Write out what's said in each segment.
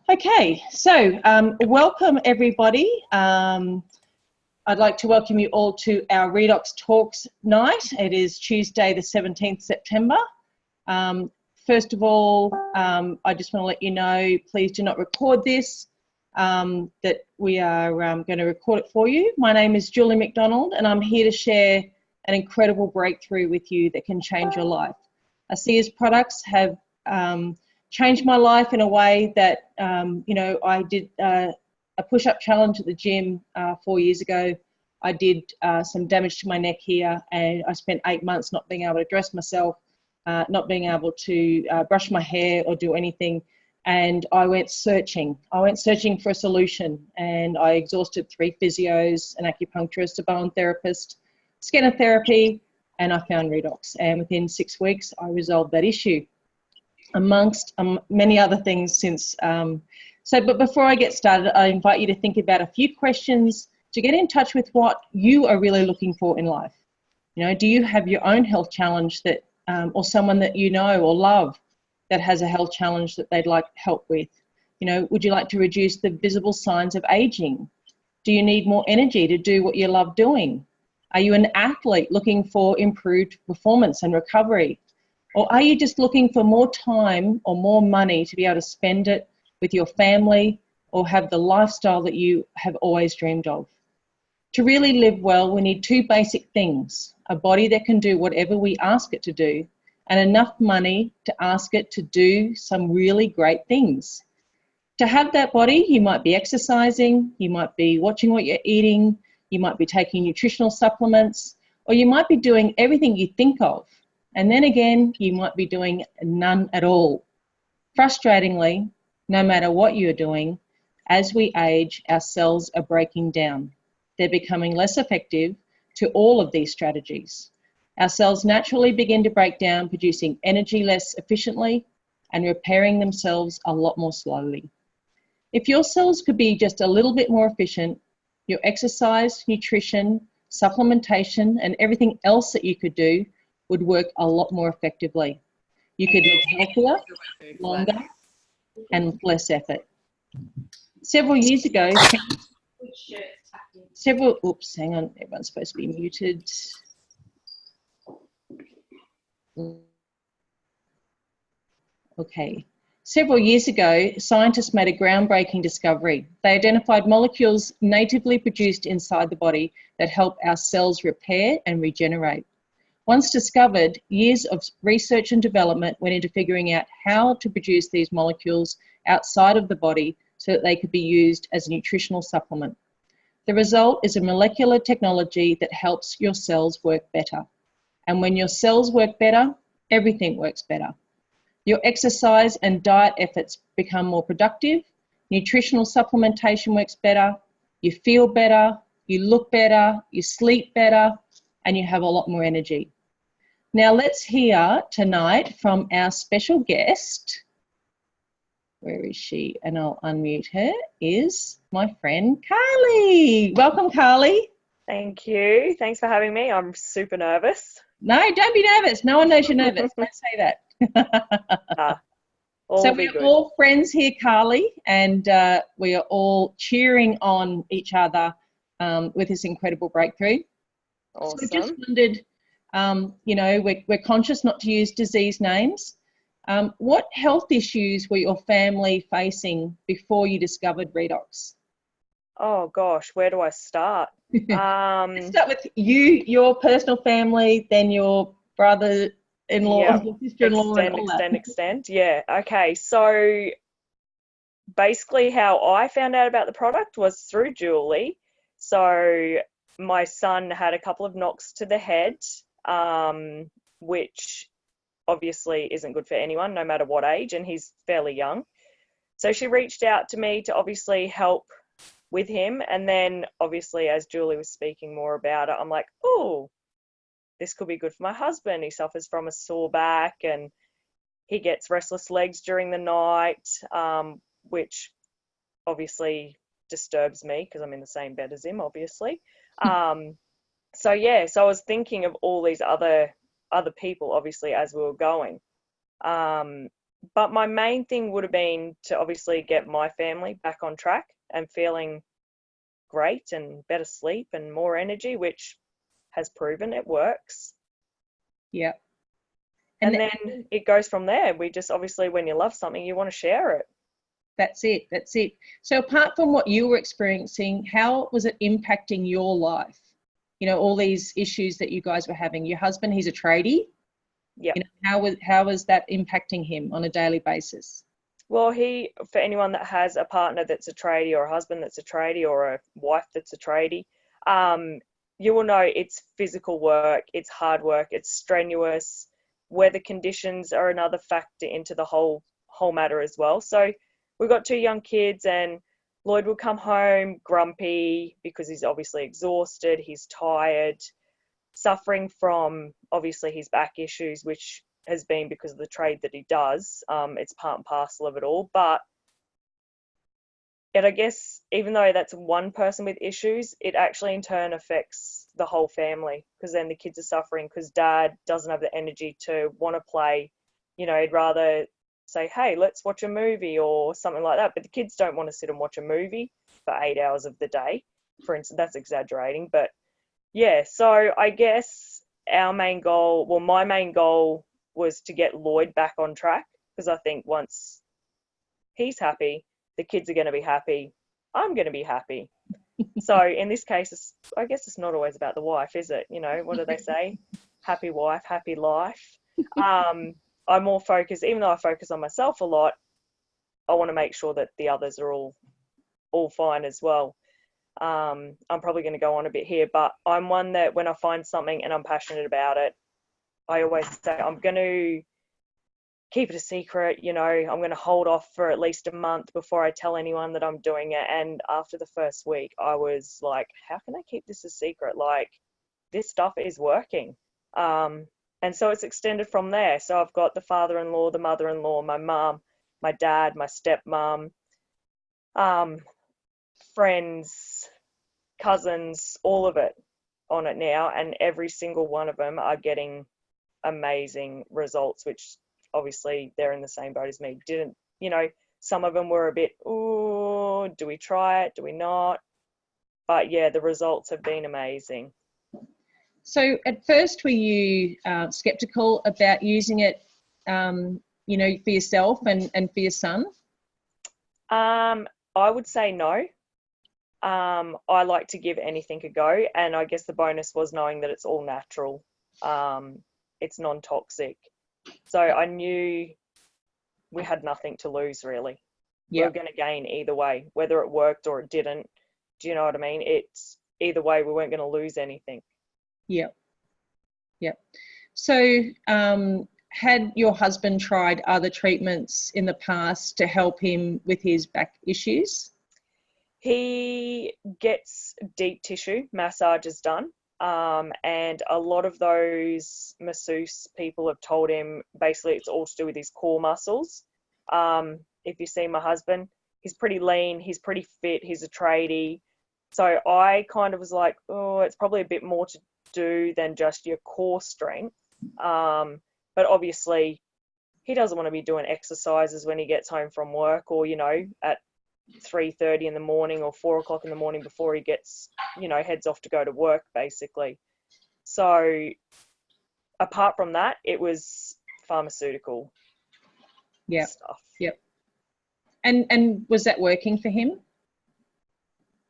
Okay, so welcome everybody. I'd like to welcome you all to our Redox Talks night. It is Tuesday the 17th September. First of all, I just want to let you know, please do not record this, that we are going to record it for you. My name is Carlie McDonald and I'm here to share an incredible breakthrough with you that can change your life. ASEA's products have changed my life in a way that, I did a push-up challenge at the gym 4 years ago. I did some damage to my neck here, and I spent 8 months not being able to dress myself, not being able to brush my hair or do anything. And I went searching. For a solution, and I exhausted 3 physios, an acupuncturist, a bone therapist, scanner therapy, and I found Redox. And within 6 weeks, I resolved that issue, amongst many other things since. But before I get started, I invite you to think about a few questions to get in touch with what you are really looking for in life. You know, do you have your own health challenge that, or someone that you know or love that has a health challenge that they'd like help with? You know, would you like to reduce the visible signs of aging? Do you need more energy to do what you love doing? Are you an athlete looking for improved performance and recovery? Or are you just looking for more time or more money to be able to spend it with your family or have the lifestyle that you have always dreamed of? To really live well, we need 2 basic things: a body that can do whatever we ask it to do, and enough money to ask it to do some really great things. To have that body, you might be exercising, you might be watching what you're eating, you might be taking nutritional supplements, or you might be doing everything you think of. And then again, you might be doing none at all. Frustratingly, no matter what you're doing, as we age, our cells are breaking down. They're becoming less effective to all of these strategies. Our cells naturally begin to break down, producing energy less efficiently and repairing themselves a lot more slowly. If your cells could be just a little bit more efficient, your exercise, nutrition, supplementation, and everything else that you could do would work a lot more effectively. You could live healthier, longer, and with less effort. Several years ago, oops, hang on, everyone's supposed to be muted. Okay. Several years ago, scientists made a groundbreaking discovery. They identified molecules natively produced inside the body that help our cells repair and regenerate. Once discovered, years of research and development went into figuring out how to produce these molecules outside of the body so that they could be used as a nutritional supplement. The result is a molecular technology that helps your cells work better. And when your cells work better, everything works better. Your exercise and diet efforts become more productive, nutritional supplementation works better, you feel better, you look better, you sleep better, and you have a lot more energy. Now let's hear tonight from our special guest. Where is she? And I'll unmute her, is my friend Carlie. Welcome, Carlie. Thank you. Thanks for having me. I'm super nervous. No, don't be nervous. No one knows you're nervous. Don't say that. So we're all friends here, Carlie, and we are all cheering on each other with this incredible breakthrough. Awesome. So we just wondered, we're conscious not to use disease names. What health issues were your family facing before you discovered Redox? Oh gosh, where do I start? Let's start with you, your personal family, then your brother-in-law, your sister-in-law, extend. Yeah. Okay. So basically, how I found out about the product was through Julie. So my son had a couple of knocks to the head, which obviously isn't good for anyone, no matter what age, and he's fairly young. So she reached out to me to obviously help with him. And then obviously, as Julie was speaking more about it, I'm like, oh, this could be good for my husband. He suffers from a sore back and he gets restless legs during the night, which obviously disturbs me because I'm in the same bed as him, obviously. So I was thinking of all these other people, obviously, as we were going. But my main thing would have been to obviously get my family back on track and feeling great and better sleep and more energy, which has proven it works. Yeah. And then it goes from there. We just, obviously, when you love something, you want to share it. That's it. So apart from what you were experiencing, how was it impacting your life? You know, all these issues that you guys were having. Your husband, he's a tradie. Yeah. You know, how was that impacting him on a daily basis? Well, for anyone that has a partner that's a tradie, or a husband that's a tradie, or a wife that's a tradie, you will know it's physical work, it's hard work, it's strenuous. Weather conditions are another factor into the whole matter as well. So we've got 2 young kids, and Lloyd will come home grumpy because he's obviously exhausted, he's tired, suffering from obviously his back issues, which has been because of the trade that he does. It's part and parcel of it all. But I guess even though that's one person with issues, it actually in turn affects the whole family, because then the kids are suffering because dad doesn't have the energy to want to play. You know, he'd rather say, hey, let's watch a movie or something like that. But the kids don't want to sit and watch a movie for 8 hours of the day, for instance. That's exaggerating. But yeah, so I guess my main goal was to get Lloyd back on track, because I think once he's happy, the kids are going to be happy, I'm going to be happy. So in this case, I guess it's not always about the wife, is it? You know, what do they say? Happy wife, happy life. I'm more focused, even though I focus on myself a lot, I want to make sure that the others are all fine as well. I'm probably going to go on a bit here, but I'm one that when I find something and I'm passionate about it, I always say I'm going to keep it a secret. You know, I'm going to hold off for at least a month before I tell anyone that I'm doing it. And after the first week, I was like, how can I keep this a secret? Like, this stuff is working. And so it's extended from there. So I've got the father-in-law, the mother-in-law, my mum, my dad, my stepmom, friends, cousins, all of it on it now, and every single one of them are getting amazing results, which obviously they're in the same boat as me. Some of them were a bit, ooh, do we try it? Do we not? But yeah, the results have been amazing. So at first, were you skeptical about using it, for yourself and for your son? I would say no. I like to give anything a go, and I guess the bonus was knowing that it's all natural. It's non-toxic. So I knew we had nothing to lose, really. Yep. We were going to gain either way, whether it worked or it didn't. Do you know what I mean? It's either way, we weren't going to lose anything. Yep. So had your husband tried other treatments in the past to help him with his back issues? He gets deep tissue massages done. And a lot of those masseuse people have told him basically it's all to do with his core muscles. If you see my husband, he's pretty lean, he's pretty fit, he's a tradie. So I kind of was like, oh, it's probably a bit more to do than just your core strength. But obviously he doesn't want to be doing exercises when he gets home from work, or, at 3:30 in the morning or 4 o'clock in the morning before he gets, heads off to go to work, basically. So apart from that, it was pharmaceutical stuff. Yep. And was that working for him?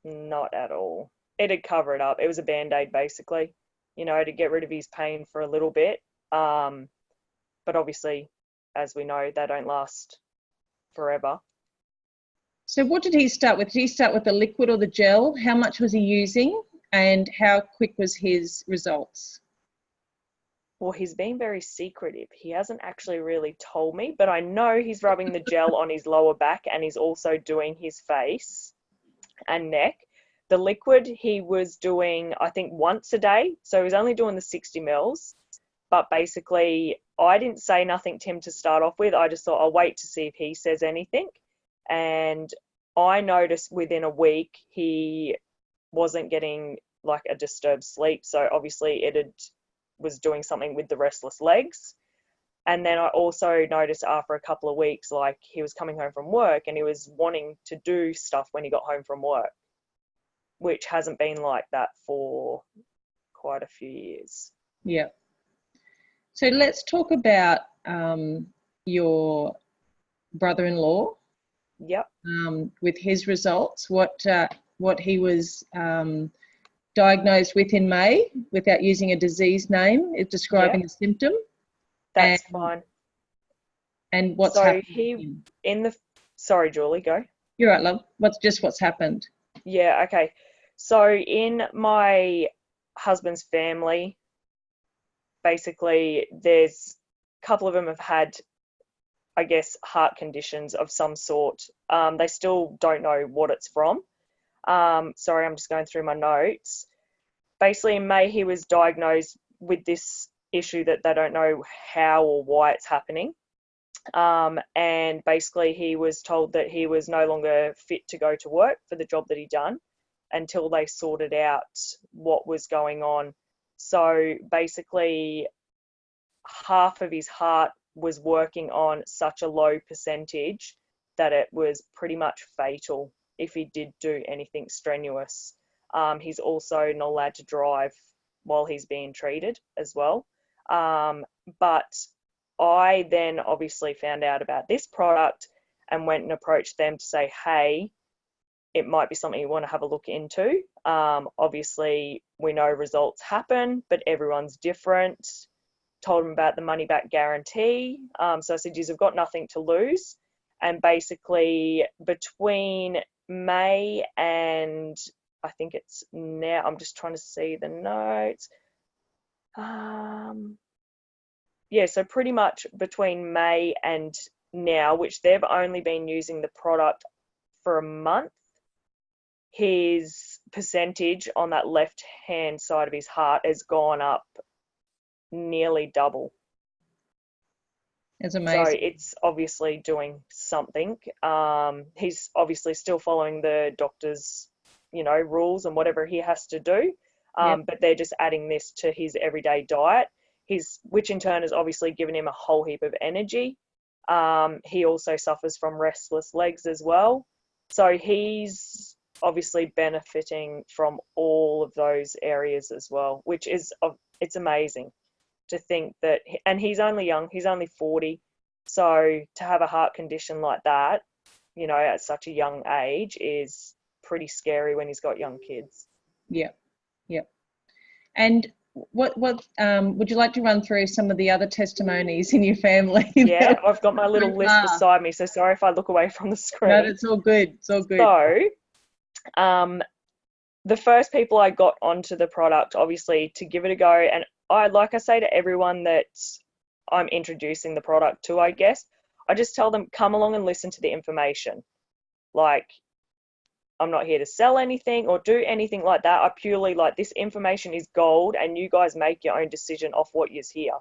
Not at all. It'd cover it up. It was a Band-Aid, basically, to get rid of his pain for a little bit. But obviously, as we know, they don't last forever. So what did he start with? Did he start with the liquid or the gel? How much was he using, and how quick was his results? Well, he's been very secretive. He hasn't actually really told me, but I know he's rubbing the gel on his lower back, and he's also doing his face and neck. The liquid he was doing, I think, once a day. So he was only doing the 60 mils. But basically, I didn't say nothing to him to start off with. I just thought I'll wait to see if he says anything. And I noticed within a week he wasn't getting like a disturbed sleep. So obviously was doing something with the restless legs. And then I also noticed after a couple of weeks, like he was coming home from work and he was wanting to do stuff when he got home from work, which hasn't been like that for quite a few years. Yeah. So let's talk about your brother-in-law. Yep. With his results, what he was diagnosed with in May, without using a disease name, describing the symptom. That's fine. And what's so happened? he in the sorry, Julie, go. You're right, love. What's happened? Yeah, okay. So in my husband's family, basically there's a couple of them have had, I guess, heart conditions of some sort. They still don't know what it's from. Sorry, I'm just going through my notes. Basically, in May, he was diagnosed with this issue that they don't know how or why it's happening. And basically, he was told that he was no longer fit to go to work for the job that he'd done until they sorted out what was going on. So basically, half of his heart was working on such a low percentage that it was pretty much fatal if he did do anything strenuous. He's also not allowed to drive while he's being treated as well. But I then obviously found out about this product and went and approached them to say, hey, it might be something you want to have a look into. Obviously, we know results happen, but everyone's different. Told them about the money back guarantee. So I said, you've got nothing to lose. And basically between May and I think it's now, I'm just trying to see the notes. So pretty much between May and now, which they've only been using the product for a month, his percentage on that left hand side of his heart has gone up nearly double. It's amazing. So it's obviously doing something. He's obviously still following the doctor's, rules and whatever he has to do. But they're just adding this to his everyday diet. Which in turn has obviously given him a whole heap of energy. He also suffers from restless legs as well. So he's obviously benefiting from all of those areas as well, which is, it's amazing to think that, and he's only young, he's only 40. So to have a heart condition like that, at such a young age is pretty scary when he's got young kids. Yeah. And what would you like to run through some of the other testimonies in your family? Yeah, I've got my little list beside me, so sorry if I look away from the screen. No, it's all good. It's all good. So, the first people I got onto the product, obviously, to give it a go, and like I say to everyone that I'm introducing the product to, I guess, I just tell them, come along and listen to the information. Like, I'm not here to sell anything or do anything like that. I purely, this information is gold and you guys make your own decision off what is here.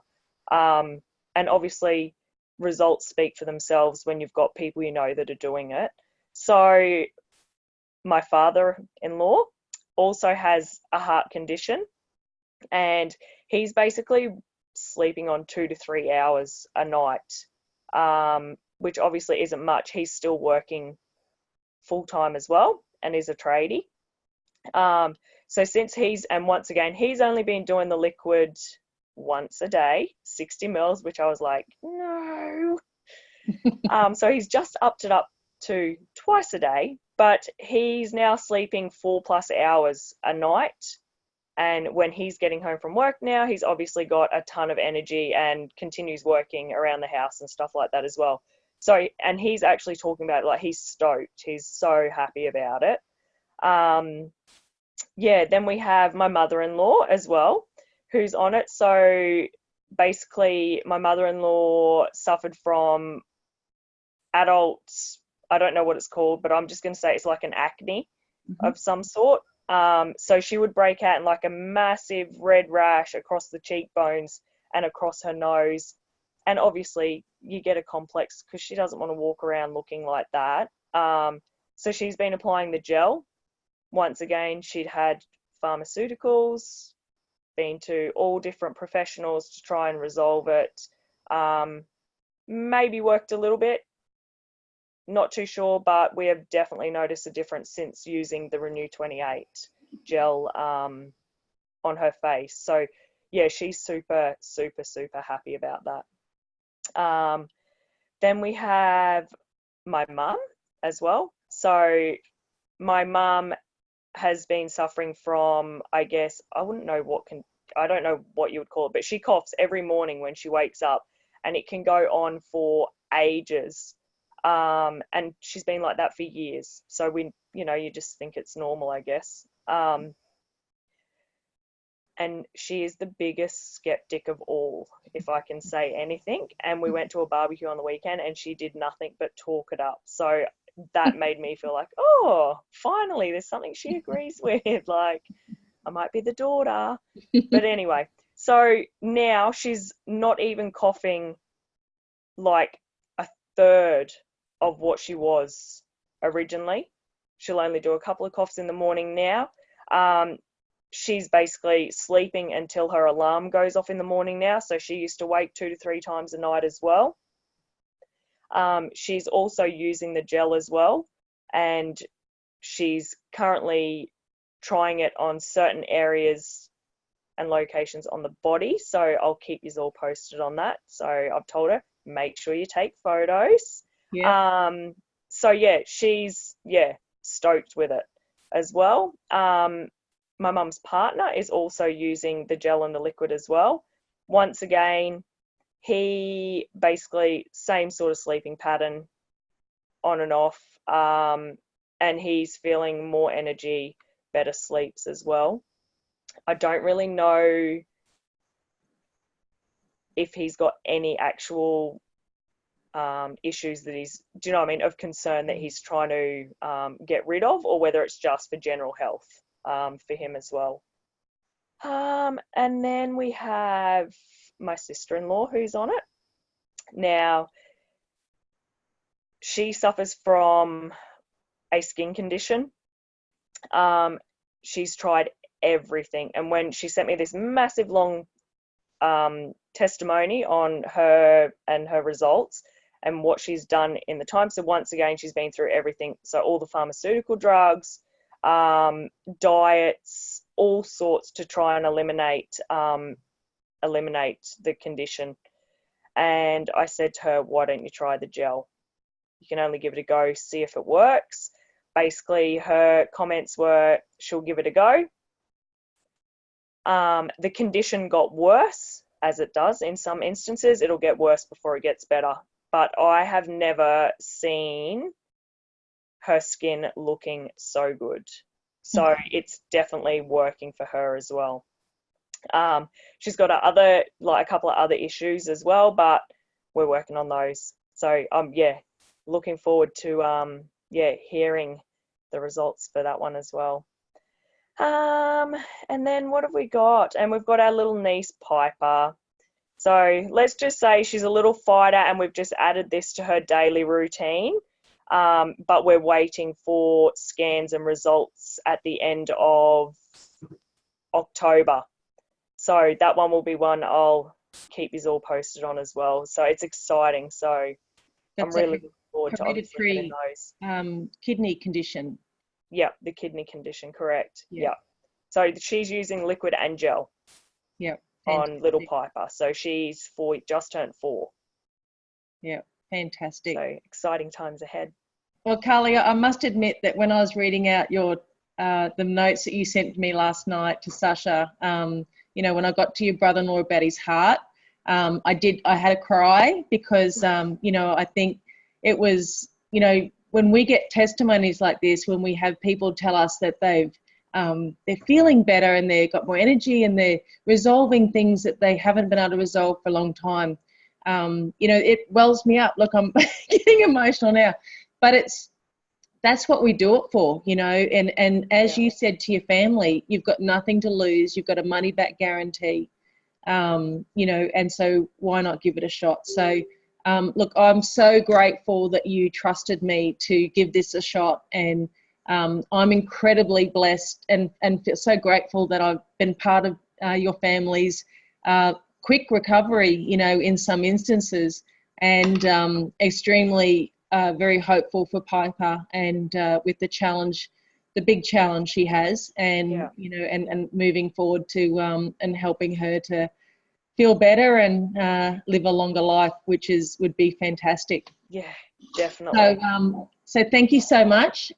And obviously results speak for themselves when you've got people that are doing it. So my father-in-law also has a heart condition and he's basically sleeping on 2 to 3 hours a night, which obviously isn't much. He's still working full-time as well and is a tradie. So since he's only been doing the liquid once a day, 60 mils, which I was like, no. So he's just upped it up to twice a day, but he's now sleeping 4+ hours a night. And when he's getting home from work now, he's obviously got a ton of energy and continues working around the house and stuff like that as well. So, and he's actually talking about he's stoked. He's so happy about it. Then we have my mother-in-law as well, who's on it. So basically my mother-in-law suffered from adults, I don't know what it's called, but I'm just going to say it's like an acne of some sort. So she would break out in a massive red rash across the cheekbones and across her nose. And obviously you get a complex because she doesn't want to walk around looking like that. So she's been applying the gel. Once again, she'd had pharmaceuticals, been to all different professionals to try and resolve it. Maybe worked a little bit, not too sure, but we have definitely noticed a difference since using the Renew 28 gel on her face. So yeah, she's super, super, super happy about that. Then we have my mum as well. So my mum has been suffering from, I guess, I don't know what you would call it, but she coughs every morning when she wakes up, and it can go on for ages. And she's been like that for years. So you just think it's normal, I guess. And she is the biggest skeptic of all, if I can say anything. And we went to a barbecue on the weekend, and she did nothing but talk it up. So that made me feel like, oh, finally, there's something she agrees with. Like, I might be the daughter. But anyway, so now she's not even coughing like a third of what she was originally. She'll only do a couple of coughs in the morning now. She's basically sleeping until her alarm goes off in the morning now. So she used to wake 2 to 3 times a night as well. She's also using the gel as well. And she's currently trying it on certain areas and locations on the body. So I'll keep you all posted on that. So I've told her, make sure you take photos. Yeah. So yeah, she's stoked with it as well. My mum's partner is also using the gel and the liquid as well. Once again, he basically same sort of sleeping pattern, on and off, and he's feeling more energy, better sleeps as well. I don't really know if he's got any actual issues that do you know what I mean, of concern that he's trying to get rid of, or whether it's just for general health for him as well. And then we have my sister-in-law who's on it. Now, she suffers from a skin condition. She's tried everything, and when she sent me this massive long testimony on her and her results and what she's done in the time, so once again she's been through everything, so all the pharmaceutical drugs, diets, all sorts to try and eliminate the condition. And I said to her, why don't you try the gel? You can only give it a go, see if it works. Basically, her comments were, she'll give it a go. The condition got worse, as it does in some instances. It'll get worse before it gets better. But I have never seen her skin looking so good. So it's definitely working for her as well. She's got a couple of other issues as well, but we're working on those. So looking forward to hearing the results for that one as well. And then what have we got? And we've got our little niece Piper. So let's just say she's a little fighter, and we've just added this to her daily routine. But we're waiting for scans and results at the end of October. So that one will be one I'll keep you all posted on as well. So it's exciting. So That's I'm really looking forward to obviously getting those. Kidney condition. Yeah, the kidney condition, correct. Yeah. So she's using liquid and gel. Yeah. On little Piper. So she's just turned 4. Yeah, fantastic. So exciting times ahead. Well, Carlie, I must admit that when I was reading out your the notes that you sent me last night to Sasha, when I got to your brother-in-law about his heart, I had a cry because, I think it was, when we get testimonies like this, when we have people tell us that they're feeling better and they've got more energy and they're resolving things that they haven't been able to resolve for a long time, it wells me up. Look, I'm getting emotional now, but that's what we do it for, and as you said to your family, you've got nothing to lose. You've got a money back guarantee, and so why not give it a shot? So, look, I'm so grateful that you trusted me to give this a shot, and I'm incredibly blessed and feel so grateful that I've been part of your family's quick recovery, you know, in some instances, and extremely very hopeful for Piper, and with the challenge, the big challenge she has, and you know, and moving forward to and helping her to feel better and live a longer life, which would be fantastic. Yeah, definitely. So thank you so much.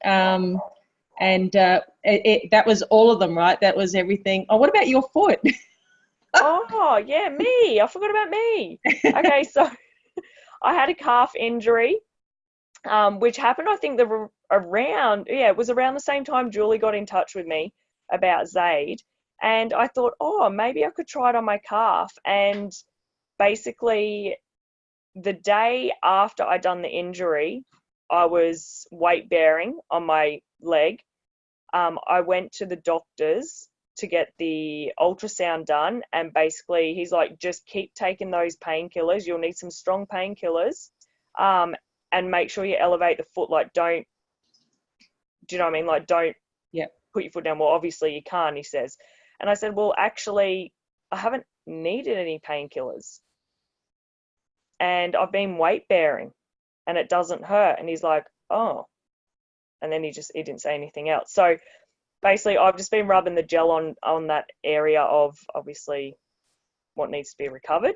And that was all of them, right? That was everything. Oh, what about your foot? Oh, yeah, me. I forgot about me. Okay, so I had a calf injury, which happened, I think, it was around the same time Julie got in touch with me about Zaid. And I thought, oh, maybe I could try it on my calf. And basically, the day after I done the injury, I was weight bearing on my leg. I went to the doctors to get the ultrasound done, and basically he's like, just keep taking those painkillers. You'll need some strong painkillers, and make sure you elevate the foot. Like, do you know what I mean? Like, don't put your foot down. Well, obviously you can't, he says. And I said, well, actually, I haven't needed any painkillers, and I've been weight bearing, and it doesn't hurt. And he's like, oh. And then he didn't say anything else. So basically, I've just been rubbing the gel on that area of obviously what needs to be recovered,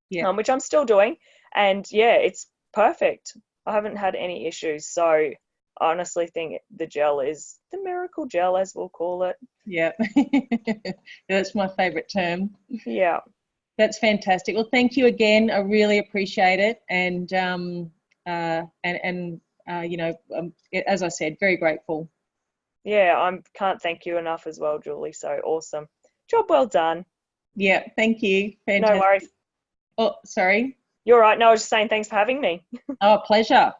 which I'm still doing. And yeah, it's perfect. I haven't had any issues. So I honestly think the gel is the miracle gel, as we'll call it. Yeah, that's my favorite term. Yeah. That's fantastic. Well, thank you again. I really appreciate it. And, you know, as I said, very grateful. Yeah, I can't thank you enough as well, Julie. So awesome. Job well done. Yeah, thank you. Fantastic. No worries. Oh, sorry. You're right. No, I was just saying thanks for having me. Oh, pleasure.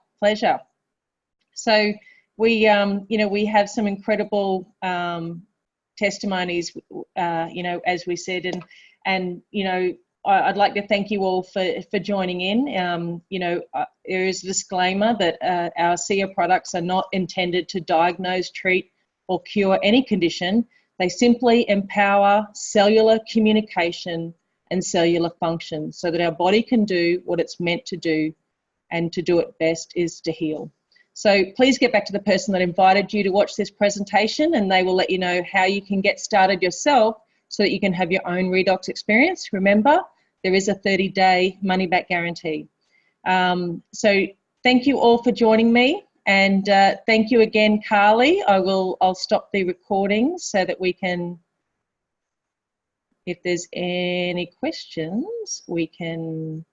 So we, you know, we have some incredible testimonies, you know, as we said, and you know, I'd like to thank you all for joining in. You know, there is a disclaimer that our SIA products are not intended to diagnose, treat, or cure any condition. They simply empower cellular communication and cellular function so that our body can do what it's meant to do, and to do it best is to heal. So please get back to the person that invited you to watch this presentation, and they will let you know how you can get started yourself so that you can have your own Redox experience. Remember, there is a 30-day money-back guarantee. So thank you all for joining me, and thank you again, Carlie. I'll stop the recording so that we can, if there's any questions, we can